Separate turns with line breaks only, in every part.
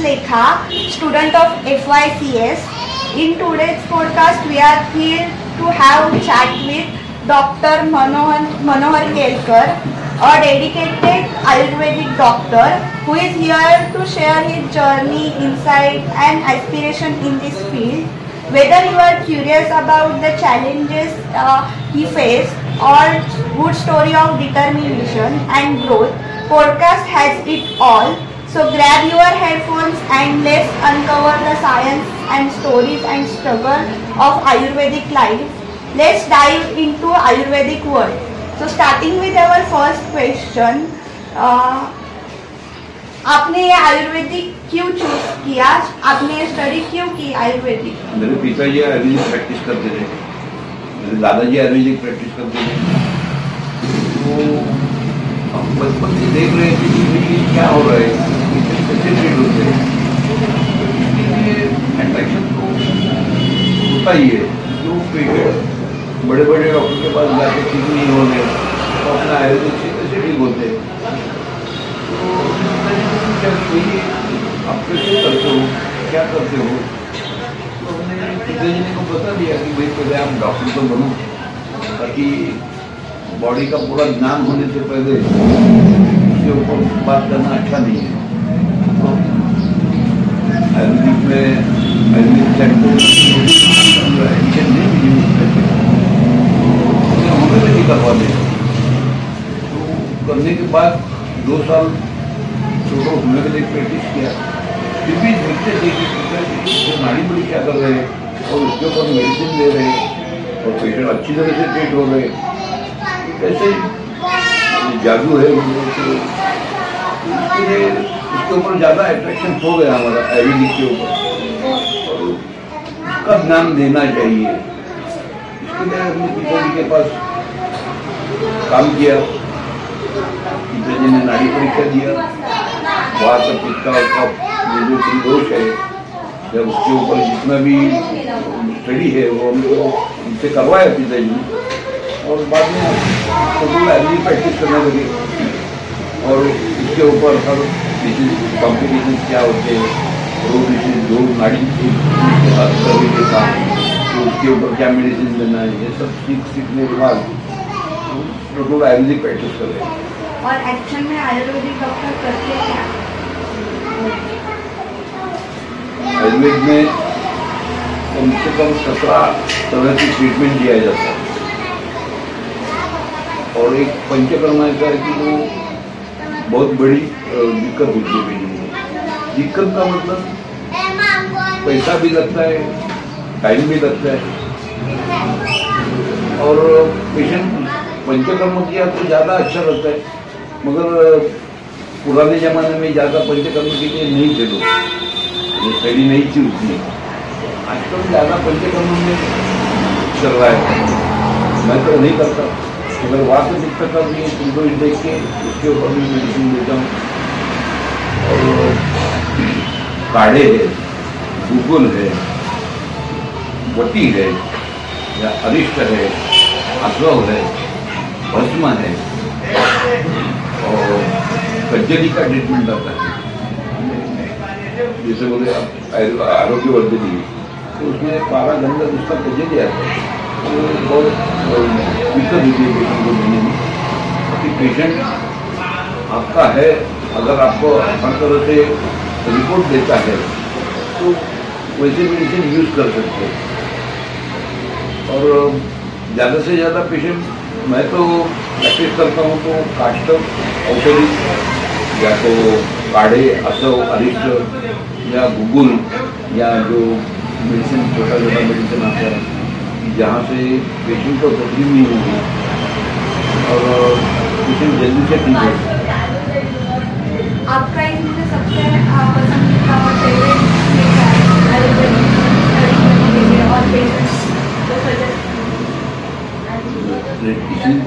Lekha, student of FYCS. In today's podcast, we are here to have a chat with Dr. Manohar Kelkar, a dedicated Ayurvedic doctor who is here to share his journey, insight and aspiration in this field. Whether you are curious about the challenges he faced or good story of determination and growth, podcast has it all. So grab your headphones and let's uncover the science and stories and struggle of Ayurvedic life. Let's dive into Ayurvedic world. So starting with our first question, आपने ये आयुर्वेदिक क्यों choose किया? आपने ये study क्यों की आयुर्वेदिक?
मेरे पिताजी आयुर्वेदिक प्रैक्टिस करते थे, मेरे दादाजी आयुर्वेदिक प्रैक्टिस करते थे। तो हम बचपन से देख रहे थे कि क्या हो रहा है, कैसे ट्रीट होते हैं। इसलिए अट्रैक्शन तो होता ही है। जो पेशेंट बड़े बड़े डॉक्टर के पास जाके ठीक नहीं हो रहे तो अपना आयुर्वेदिक से कैसे ठीक होते हैं। आप कैसे करते हो, क्या करते हो? तो हमने पिताजी को बता दिया कि भाई पहले आप डॉक्टर तो बनो, ताकि बॉडी का पूरा ज्ञान होने से पहले उसके ऊपर बात करना अच्छा नहीं है। तो आयुर्वेदिक में आयुर्वेदिक एडमिशन नहीं मिली होम्योपैथी करवा दे। तो करने के बाद 2 साल छोटो होम्योपैथिक प्रैक्टिस किया। फिर भी देखते थे नाड़ी बड़ी क्या कर रहे हैं और उसके ऊपर मेडिसिन दे रहे हैं और पेशेंट अच्छी तरह से ट्रीट हो रहे। कैसे जादू है इसलिए उसके ऊपर ज़्यादा अट्रैक्शन हो गया हमारा आयुर्वेदिक के ऊपर और उसका ध्यान देना चाहिए। इसके लिए हमने पिताजी के पास काम किया। पिताजी ने नाड़ी परीक्षा दिया, वहाँ तक पित्ता का जो दोष है जब उसके ऊपर जितना भी स्टडी है वो हमको उनसे करवाया पिताजी ने। और बाद में आयुर्वेदिक प्रैक्टिस करने लगे और उसके ऊपर हर डिसीज कॉम्प्लिकेशन क्या होते हैं, जो नाड़ी के साथ तो उसके ऊपर क्या मेडिसिन देना है, ये सब सीखने के बाद टोटल आयुर्वेदिक प्रैक्टिस कर रहे हैं।
और एक्चुअल में आयुर्वेदिक डॉक्टर करते क्या?
आयुर्वेद में कम से कम 17 तरह की ट्रीटमेंट दिया जाता है और एक पंचकर्मा ऐसा है कि वो बहुत बड़ी दिक्कत होती है पेशेंट को। दिक्कत का मतलब पैसा भी लगता है, टाइम भी लगता है और पेशेंट पंचकर्म किया तो ज़्यादा अच्छा लगता है। मगर पुराने ज़माने में ज़्यादा पंचकर्म के लिए नहीं थे लोग, ये स्टडी नहीं थी उतनी। आजकल ज़्यादा पंचकर्म में चल रहा है। मैं तो नहीं करता, अगर वहाँ से दिक्कत आती है तुमको देख के उसके ऊपर भी मेडिसिन देता हूँ। और काढ़े है, गुगुल है, वटी है या अरिष्ट है, अश्व है, भस्म है और कज्जली का ट्रीटमेंट आता है। जैसे बोले आरोग्यवर्धनी तो उसमें 12 घंटे उसका कज्जली आता है। तो बहुत दिक्कत होती है पेशेंट को देने में। क्योंकि पेशेंट आपका है, अगर आपको हर तरह से रिपोर्ट देता है तो वैसे मेडिसिन यूज कर सकते हैं। और ज़्यादा से ज़्यादा पेशेंट मैं तो प्रैक्टिस करता हूँ तो काष्ठ औषधि या तो काढ़े, असव, अरिष्ट या गुगुल या जो मेडिसिन छोटा मेडिसिन आता है जहाँ से पेशेंट को तकलीफ नहीं होगी और पेशेंट जल्दी से ठीक है।
आपका इसमें सबसे पसंदीदा और फेवरेट और पेशेंट को सजेस्ट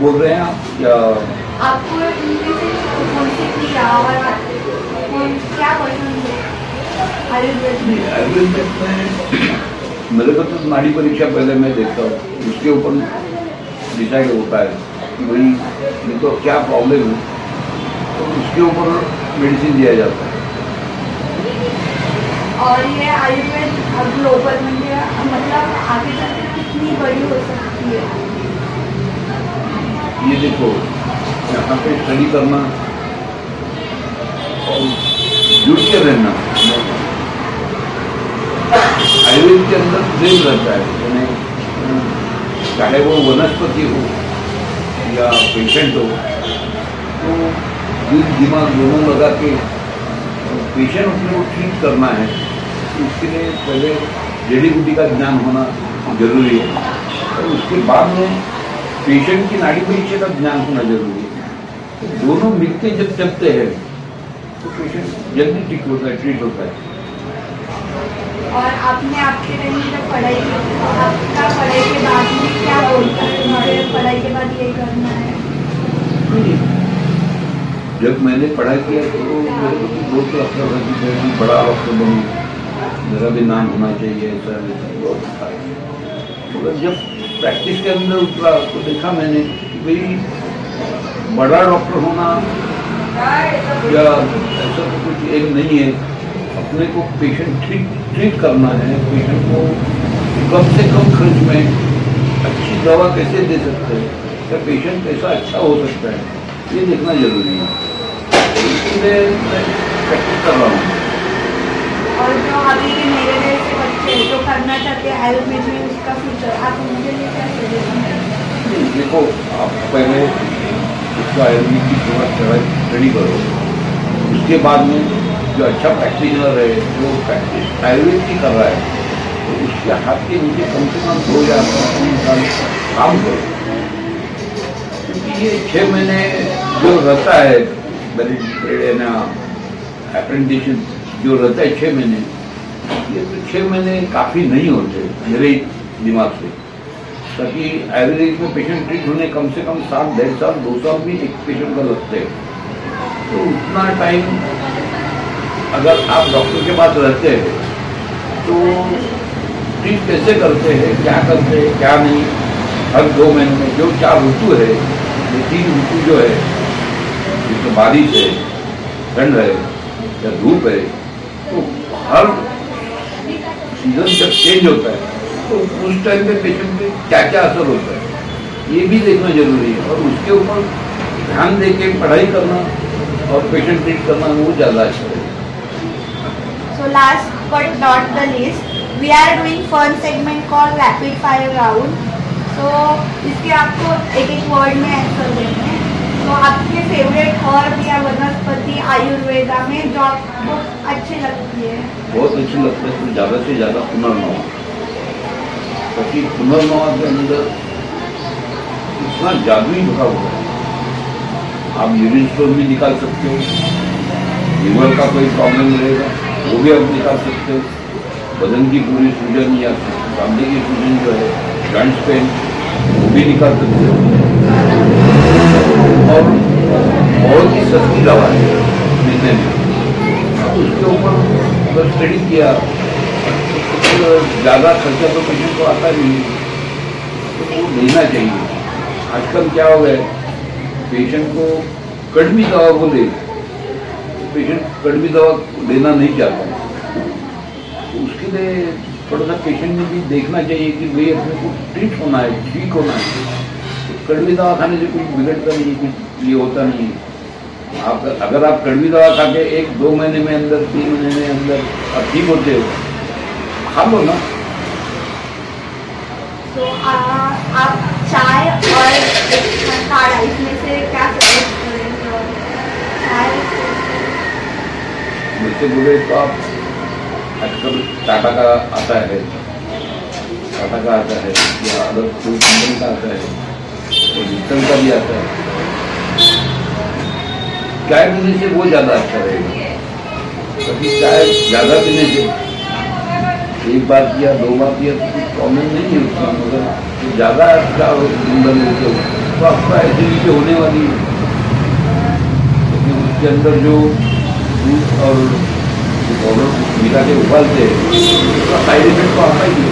बोल रहे हैं आप या
आपको कौन सी क्रिया और क्या पसंद है
आयुर्वेद में? मेरे को तो नाड़ी परीक्षा पहले मैं देखता हूँ, उसके ऊपर डिसाइड होता है कि भाई मेरे को क्या प्रॉब्लम है तो उसके ऊपर मेडिसिन दिया जाता है।
और ये आयुर्वेद ग्लोबल म्हणजे मतलब आगे चलकर कितनी बड़ी हो सकती है?
ये देखो, यहाँ पे स्टडी करना और जुड़ के रहना, आयुर्वेद के अंदर प्रेम रहता है, यानी चाहे वो वनस्पति हो या पेशेंट हो, तो दिल दिमाग दोनों लगा के पेशेंट अपने को ट्रीट करना है, तो उसके लिए पहले जड़ी बूटी का ज्ञान होना जरूरी है, और उसके बाद में पेशेंट की नाड़ी परीक्षा का ज्ञान होना जरूरी है। तो दोनों मिलके जब चलते हैं तो पेशेंट जल्दी ठीक होता है, ट्रीट होता है।
और आपने आपके टाइम में जब पढ़ाई की तो आपका पढ़ाई के बाद में क्या गोल था? तुम्हारे पढ़ाई के बाद ये करना है?
जब मैंने पढ़ाई किया तो मेरे को बहुत लगता था कि बड़ा डॉक्टर बनूँ, मेरा भी नाम होना चाहिए, ऐसा बहुत था। मगर जब प्रैक्टिस के अंदर उतरा तो देखा मैंने कि भाई बड़ा डॉक्टर होना या ऐसा तो कुछ एक नहीं है। अपने को पेशेंट ट्रीट करना है, पेशेंट को कम से कम खर्च में अच्छी दवा कैसे दे सकते हैं, या पेशेंट कैसा अच्छा हो सकता है, ये देखना जरूरी है। इसलिए मैं प्रैक्टिस कर रहा हूँ।
और जो अभी के मेरे जैसे बच्चे जो करना चाहते हैं आयुर्वेद में, उसका फ्यूचर आप मुझे लिए क्या सजेशन देंगे?
देखो, आप पहले उसको आयुर्वेद की पूरा स्टडी करो, उसके बाद में जो अच्छा प्रैक्टिशनर है, जो प्रैक्टिस आयुर्वेद की कर रहा है, तो उसके हाथ के नीचे कम से कम 2 या 3 साल काम करो, क्योंकि ये 6 महीने जो रहता है अप्रेंटिसशिप जो रहता है 6 महीने, ये तो 6 महीने काफ़ी नहीं होते मेरे दिमाग से। ताकि आयुर्वेदिक में पेशेंट ट्रीट होने कम से कम 7, 1.5 साल, 2 साल भी एक पेशेंट का लगते हैं। तो उतना टाइम अगर आप डॉक्टर के पास रहते हैं तो ट्रीट कैसे करते हैं, क्या करते हैं, क्या नहीं, हर 2 महीने में जो 4 ऋतु है, ये 3 ऋतु जो है, जैसे बारिश है, ठंड है या धूप है, तो हर सीजन जब चेंज होता है तो उस टाइम पे पेशेंट पे क्या क्या असर होता है, ये भी देखना जरूरी है। और उसके ऊपर ध्यान देके पढ़ाई करना और पेशेंट ट्रीट करना वो ज़्यादा अच्छा है।
So last but not the least, we are doing fun segment called rapid fire round. So इसके आपको एक वर्ड में आंसर देना है। तो आपके फेवरेट हर्ब या वनस्पति आयुर्वेदा में जो आपको अच्छी लगती है?
बहुत अच्छी लगती है, तो ज़्यादा से ज़्यादा पुनर्नवा, क्योंकि पुनर्नवा के अंदर इतना जादुई भरा हुआ है। आप यूरिन स्टोन भी निकाल सकते हो, लीवर का कोई प्रॉब्लम रहेगा वो भी आप निकाल सकते हो, बदन की पूरी सूजन या चामड़े की सूजन जो है, जॉइंट्स पेन, वो भी निकाल सकते हो। और बहुत ही सस्ती दवा है मिलने में। उसके ऊपर अगर स्टडी किया तो ज़्यादा खर्चा तो पेशेंट को आता नहीं है, तो वो लेना चाहिए। आजकल क्या हो गया, पेशेंट को कड़वी दवा बोले, पेशेंट कड़वी दवा लेना नहीं चाहता, तो उसके लिए थोड़ा सा पेशेंट ने भी देखना चाहिए कि भाई अपने को ट्रीट होना है, ठीक होना है। तो कड़वी दवा खाने से कुछ बिगड़ता नहीं, कुछ ये होता नहीं है। आप अगर आप कड़वी दवा खा के 1-2 महीने में अंदर, 3 महीने में अंदर आप ठीक होते हो, खा लो ना।
तो आप चाय और काढ़ा इसमें से क्या सजेस्ट करेंगे? चाय
मुझसे बोले तो आप आजकल टाटा का आता है, या अलग कोई कंपनी का आता है, और डिजिटल का भी आता है। चाय पीने से वो ज़्यादा अच्छा रहेगा, क्योंकि चाय ज़्यादा पीने से 1 बार किया, 2 बार किया तो कुछ प्रॉब्लम नहीं है उसका, मगर तो ज़्यादा अच्छा दिन भर लेते हो तो आपका एसिडिटी होने वाली है, क्योंकि उसके अंदर जो दूध और पाउडर मिला के उबालते हैं उसका साइड इफेक्ट तो आता ही है।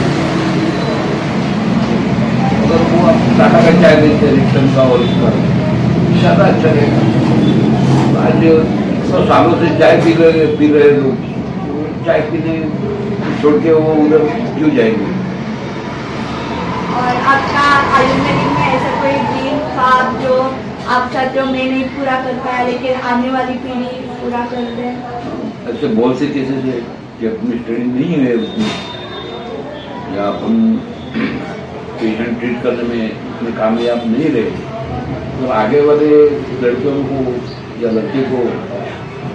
अगर वो आप टाटा का चाय देते हैं, रिक्सन का और इसका, ज़्यादा अच्छा रहेगा। आज 100 सालों से चाय पी रहे लोग, चाय पीने छोड़ के वो उधर क्यों जाएंगे।
और आपका आयुर्वेदिक में ऐसा कोई ड्रीम ख्वाब जो आप चाहते हो मैं नहीं पूरा कर पाया लेकिन आने वाली पीढ़ी पूरा कर दे?
ऐसे बहुत से केसेस है कि अपनी स्टडी नहीं है उसमें, या अपन पेशेंट ट्रीट करने में इतने कामयाब नहीं रहे, तो आगे वाले लड़कियों को या लड़के को,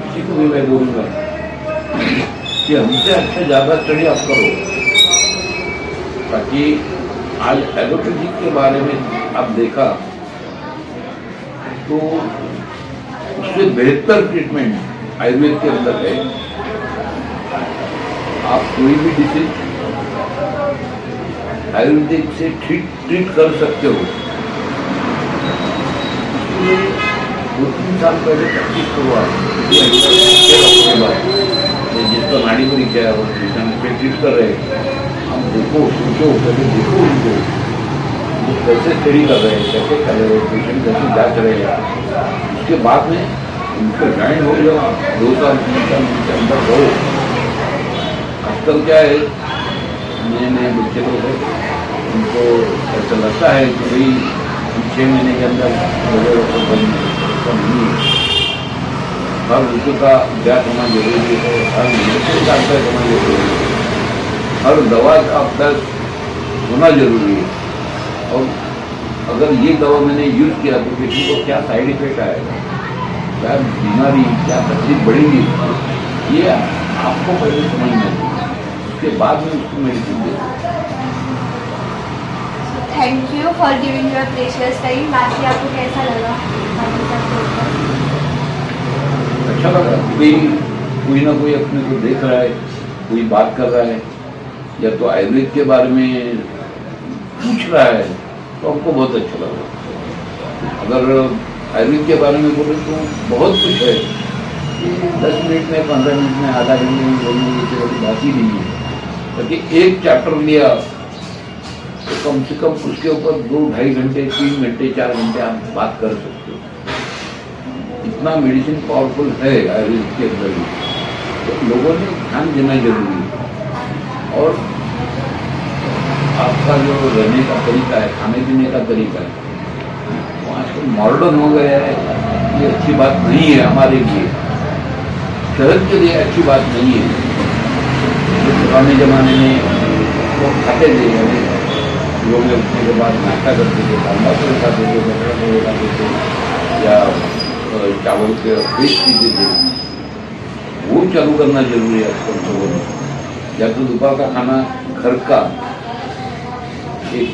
किसी को भी मैं बोलूँगा कि हमसे अच्छा ज़्यादा स्टडी आप करो, ताकि आज एलोपैथी के बारे में आप देखा तो उससे बेहतर ट्रीटमेंट आयुर्वेद के अंदर है। आप कोई भी डिसीज आयुर्वेदिक से ट्रीट कर सकते हो। इसलिए 2-3 साल पहले प्रैक्टिस करो आप के बाद जिसका नाड़ी परीक्षा है और पेशेंट पे ट्रीट कर रहे हैं, हम देखो सोचो पहले देखो उनको वो कैसे स्टडी कर रहे हैं, कैसे कर रहे हैं, पेशेंट कैसे जांच रहे हैं, उसके बाद में उनको ज्वाइन हो जाओ। 2 साल 3 साल उनके अंदर रहो। आजकल क्या है, नए नए बच्चे लोग हैं, उनको ऐसा लगता है कि भाई 6 महीने के अंदर नहीं है। हर ऋतु का अभ्यास होना जरूरी है, हर मेडिसिन का अभ्यास होना जरूरी है, हर दवा का अभ्यास होना जरूरी है। और अगर ये दवा मैंने यूज किया तो किसी को क्या साइड इफेक्ट आएगा, क्या बीमारी, क्या तकलीफ बढ़ेगी, ये आपको पहले समझना चाहिए, उसके बाद में उसको medicine they.
Thank you for giving your precious time. Lastly आपको कैसा लगा?
अच्छा लगा। कोई ना कोई अपने को देख रहा है, कोई बात कर रहा है, या तो आयुर्वेद के बारे में पूछ रहा है, तो हमको बहुत अच्छा लगा। अगर आयुर्वेद के बारे में बोले तो बहुत कुछ है, 10 मिनट में, 15 मिनट में, आधा घंटे में बोलने की वाली बात ही नहीं है। क्योंकि एक चैप्टर लिया तो कम से कम उसके ऊपर 2-2.5 घंटे, 3 घंटे, 4 घंटे आप बात कर सकते हो। इतना मेडिसिन पावरफुल है आयुर्वेद के अंदर भी, तो लोगों ने ध्यान देना जरूरी है। और आपका जो रहने का तरीका है, खाने पीने का तरीका है, वो आजकल मॉडर्न हो गया है। ये अच्छी बात नहीं है हमारे लिए, सेहत के लिए अच्छी बात नहीं है। जो पुराने जमाने में वो खाते थे, लोग उठने के बाद नाश्ता करते थे, दाल खाते थे, बटर खाते थे, या चावल के फ्रेश पीते थे, वो चालू करना जरूरी है आजकल लोगों ने। या तो दोपहर का खाना घर का, एक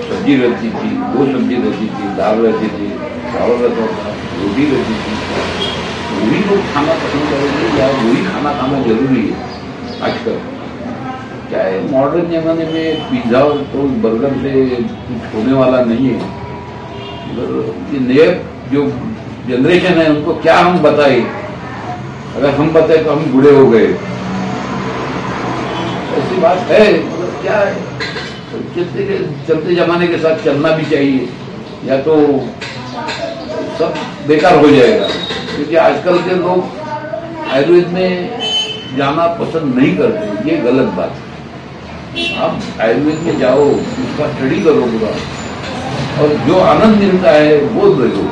सब्जी रहती थी, 2 सब्जी रहती थी, दाल रहती थी, चावल रहता था, रोटी रहती थी, वही लोग खाना पसंद करेंगे, या वही खाना खाना जरूरी है आजकल। क्या है, मॉडर्न जमाने में पिज्जा और तो बर्गर से कुछ होने वाला नहीं है। ये नए जो जनरेशन है उनको क्या हम बताए, अगर हम बताए तो हम बूढ़े हो गए, ऐसी बात है। मतलब क्या है, चलते जमाने के साथ चलना भी चाहिए, या तो सब बेकार हो जाएगा। क्योंकि आजकल के लोग आयुर्वेद में जाना पसंद नहीं करते, ये गलत बात है। आप आयुर्वेद में जाओ, उसका स्टडी करो पूरा, और जो आनंद मिलता है वो लो।